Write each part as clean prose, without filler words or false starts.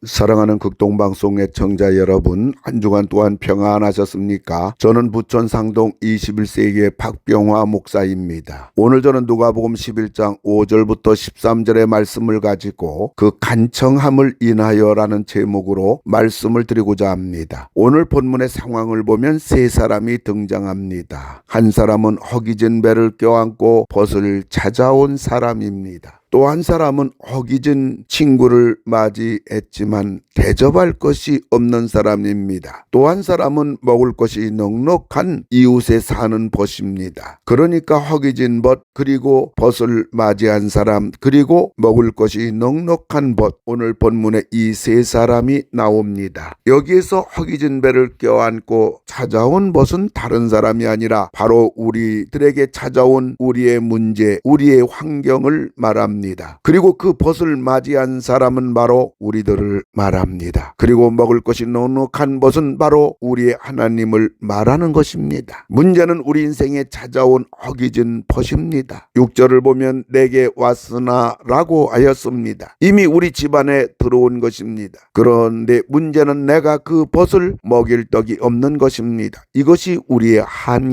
사랑하는 극동방송 애청자 여러분, 한 주간 동안 평안하셨습니까? 저는 부천 상동 21세기의 박병화 목사입니다. 오늘 저는 누가복음 11장 5절부터 13절의 말씀을 가지고 그 간청함을 인하여라는 제목으로 말씀을 드리고자 합니다. 오늘 본문의 상황을 보면 세 사람이 등장합니다. 한 사람은 허기진 배를 껴안고 벗을 찾아온 사람입니다. 또 한 사람은 허기진 친구를 맞이했지만 대접할 것이 없는 사람입니다. 또 한 사람은 먹을 것이 넉넉한 이웃에 사는 벗입니다. 그러니까 허기진 벗, 그리고 벗을 맞이한 사람, 그리고 먹을 것이 넉넉한 벗, 오늘 본문에 이 세 사람이 나옵니다. 여기에서 허기진 배를 껴안고 찾아온 벗은 다른 사람이 아니라 바로 우리들에게 찾아온 우리의 문제, 우리의 환경을 말합니다. 그리고 그 벗을 맞이한 사람은 바로 우리들을 말합니다. 그리고 먹을 것이 넉넉한 벗은 바로 우리의 하나님을 말하는 것입니다. 문제는 우리 인생에 찾아온 허기진 벗입니다. 6절을 보면 내게 왔으나 라고 하였습니다. 이미 우리 집안에 들어온 것입니다. 그런데 문제는 내가 그 벗을 먹일 떡이 없는 것입니다. 이것이 우리의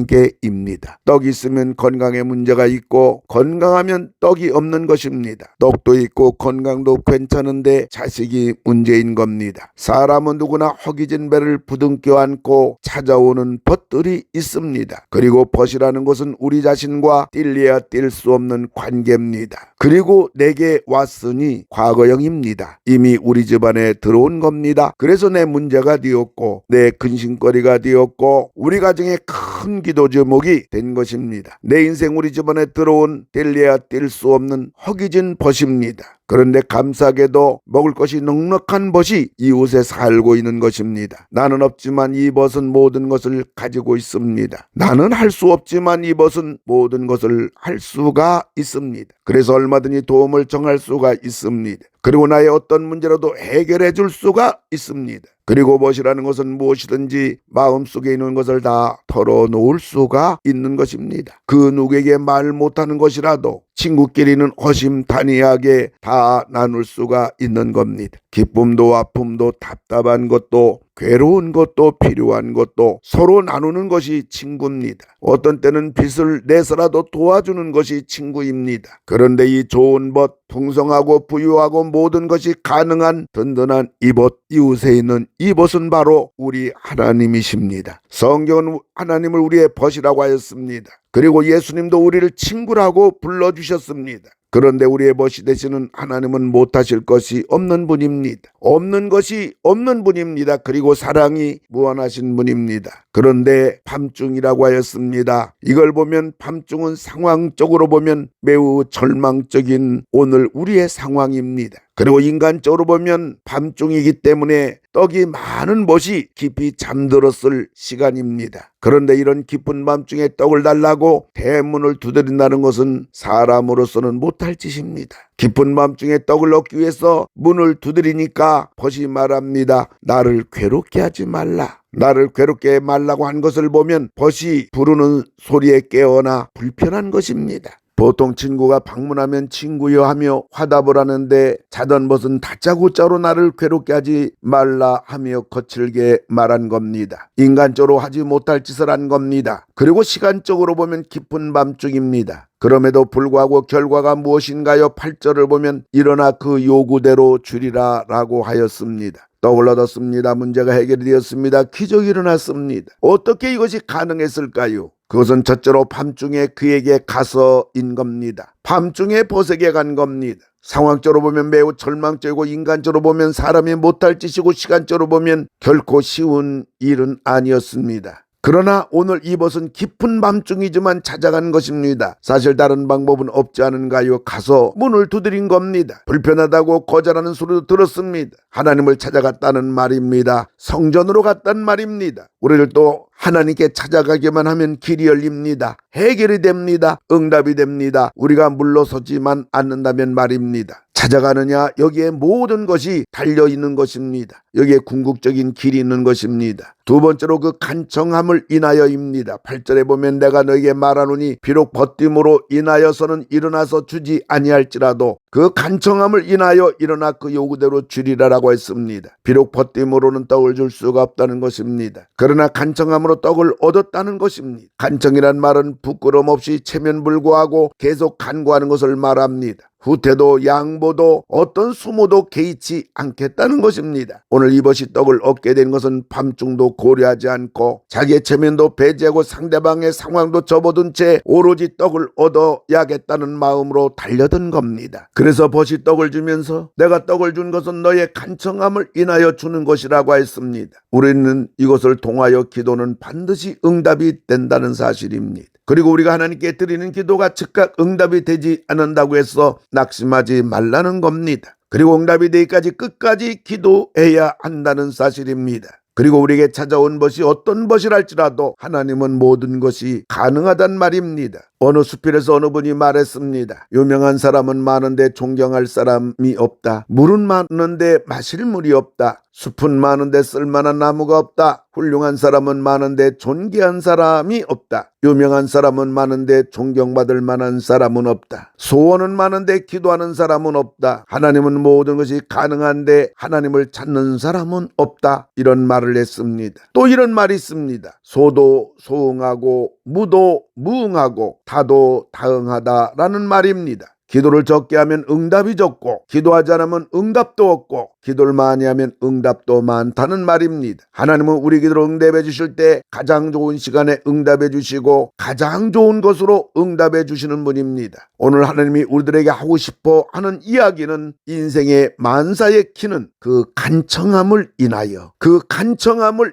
한계입니다. 떡이 있으면 건강에 문제가 있고 건강하면 떡이 없는 것입니다. 떡도 있고 건강도 괜찮은데 자식이 문제인 겁니다. 사람은 누구나 허기진 배를 부둥켜 안고 찾아오는 벗들이 있습니다. 그리고 벗이라는 것은 우리 자신과 뗄래야 뗄 수 없는 관계입니다. 그리고 내게 왔으니 과거형입니다. 이미 우리 집안에 들어온 겁니다. 그래서 내 문제가 되었고 내 근심거리가 되었고 우리 가정에 큰 기도 제목이 된 것입니다. 내 인생 우리 집안에 들어온 뗄래야 뗄 수 없는 허기진 벗입니다. 그런데 감사하게도 먹을 것이 넉넉한 벗이 이웃에 살고 있는 것입니다. 나는 없지만 이 벗은 모든 것을 가지고 있습니다. 나는 할 수 없지만 이 벗은 모든 것을 할 수가 있습니다. 그래서 얼마든지 도움을 청할 수가 있습니다. 그리고 나의 어떤 문제라도 해결해 줄 수가 있습니다. 그리고 벗이라는 것은 무엇이든지 마음속에 있는 것을 다 털어놓을 수가 있는 것입니다. 그 누구에게 말 못하는 것이라도 친구끼리는 허심탄회하게 다 나눌 수가 있는 겁니다. 기쁨도 아픔도 답답한 것도 괴로운 것도 필요한 것도 서로 나누는 것이 친구입니다. 어떤 때는 빚을 내서라도 도와주는 것이 친구입니다. 그런데 이 좋은 벗, 풍성하고 부유하고 모든 것이 가능한 든든한 이 벗, 이웃에 있는 이 벗은 바로 우리 하나님이십니다. 성경은 하나님을 우리의 벗이라고 하였습니다. 그리고 예수님도 우리를 친구라고 불러주셨습니다. 그런데 우리의 벗이 되시는 하나님은 못하실 것이 없는 분입니다. 없는 것이 없는 분입니다. 그리고 사랑이 무한하신 분입니다. 그런데 밤중이라고 하였습니다. 이걸 보면 밤중은 상황적으로 보면 매우 절망적인 오늘 우리의 상황입니다. 그리고 인간적으로 보면 밤중이기 때문에 떡이 많은 벗이 깊이 잠들었을 시간입니다. 그런데 이런 깊은 밤중에 떡을 달라고 대문을 두드린다는 것은 사람으로서는 못할 짓입니다. 깊은 밤중에 떡을 얻기 위해서 문을 두드리니까 벗이 말합니다. 나를 괴롭게 하지 말라. 나를 괴롭게 말라고 한 것을 보면 벗이 부르는 소리에 깨어나 불편한 것입니다. 보통 친구가 방문하면 친구여 하며 화답을 하는데 자던 벗은 다짜고짜로 나를 괴롭게 하지 말라 하며 거칠게 말한 겁니다. 인간적으로 하지 못할 짓을 한 겁니다. 그리고 시간적으로 보면 깊은 밤중입니다. 그럼에도 불구하고 결과가 무엇인가요? 8절을 보면 일어나 그 요구대로 주리라 라고 하였습니다. 떡을 얻었습니다. 문제가 해결이 되었습니다. 기적이 일어났습니다. 어떻게 이것이 가능했을까요? 그것은 첫째로 밤중에 그에게 가서인 겁니다. 밤중에 벗에게 간 겁니다. 상황적으로 보면 매우 절망적이고 인간적으로 보면 사람이 못할 짓이고 시간적으로 보면 결코 쉬운 일은 아니었습니다. 그러나 오늘 이 벗은 깊은 밤중이지만 찾아간 것입니다. 사실 다른 방법은 없지 않은가요? 가서 문을 두드린 겁니다. 불편하다고 거절하는 소리도 들었습니다. 하나님을 찾아갔다는 말입니다. 성전으로 갔단 말입니다. 우리를 또 하나님께 찾아가기만 하면 길이 열립니다. 해결이 됩니다. 응답이 됩니다. 우리가 물러서지만 않는다면 말입니다. 찾아가느냐? 여기에 모든 것이 달려있는 것입니다. 여기에 궁극적인 길이 있는 것입니다. 두 번째로 그 간청함을 인하여입니다. 8절에 보면 내가 너에게 말하노니 비록 벗됨으로 인하여서는 일어나서 주지 아니할지라도 그 간청함을 인하여 일어나 그 요구대로 주리라라고 했습니다. 비록 버팀으로는 떡을 줄 수가 없다는 것입니다. 그러나 간청함으로 떡을 얻었다는 것입니다. 간청이란 말은 부끄럼 없이 체면불구하고 계속 간구하는 것을 말합니다. 후퇴도 양보도 어떤 수모도 개의치 않겠다는 것입니다. 오늘 이것이 떡을 얻게 된 것은 밤중도 고려하지 않고 자기의 체면도 배제하고 상대방의 상황도 접어둔 채 오로지 떡을 얻어야겠다는 마음으로 달려든 겁니다. 그래서 벗이 떡을 주면서 내가 떡을 준 것은 너의 간청함을 인하여 주는 것이라고 했습니다. 우리는 이것을 통하여 기도는 반드시 응답이 된다는 사실입니다. 그리고 우리가 하나님께 드리는 기도가 즉각 응답이 되지 않는다고 해서 낙심하지 말라는 겁니다. 그리고 응답이 되기까지 끝까지 기도해야 한다는 사실입니다. 그리고 우리에게 찾아온 것이 어떤 것이랄지라도 하나님은 모든 것이 가능하단 말입니다. 어느 수필에서 어느 분이 말했습니다. 유명한 사람은 많은데 존경할 사람이 없다. 물은 많은데 마실 물이 없다. 숲은 많은데 쓸만한 나무가 없다. 훌륭한 사람은 많은데 존귀한 사람이 없다. 유명한 사람은 많은데 존경받을 만한 사람은 없다. 소원은 많은데 기도하는 사람은 없다. 하나님은 모든 것이 가능한데 하나님을 찾는 사람은 없다. 이런 말을 했습니다. 또 이런 말이 있습니다. 소도 소응하고 무도 무응하고 다도 다응하다라는 말입니다. 기도를 적게 하면 응답이 적고 기도하지 않으면 응답도 없고 기도를 많이 하면 응답도 많다는 말입니다. 하나님은 우리 기도를 응답해 주실 때 가장 좋은 시간에 응답해 주시고 가장 좋은 것으로 응답해 주시는 분입니다. 오늘 하나님이 우리들에게 하고 싶어 하는 이야기는 인생의 만사의 키는 그 간청함을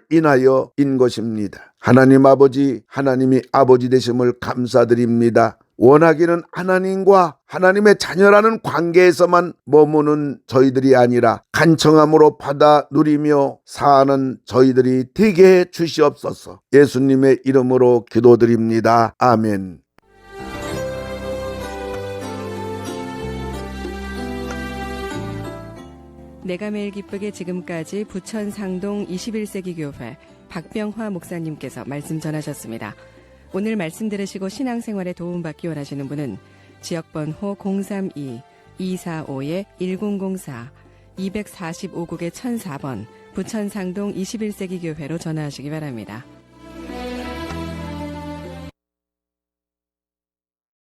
인하여인 것입니다. 하나님 아버지, 하나님이 아버지 되심을 감사드립니다. 원하기는 하나님과 하나님의 자녀라는 관계에서만 머무는 저희들이 아니라 간청함으로 받아 누리며 사는 저희들이 되게 해 주시옵소서. 예수님의 이름으로 기도드립니다. 아멘. 내가 매일 기쁘게 지금까지 부천 상동 21세기 교회 박병화 목사님께서 말씀 전하셨습니다. 오늘 말씀 들으시고 신앙생활에 도움받기 원하시는 분은 지역번호 032-245-1004 245국의 1004번 부천상동 21세기 교회로 전화하시기 바랍니다.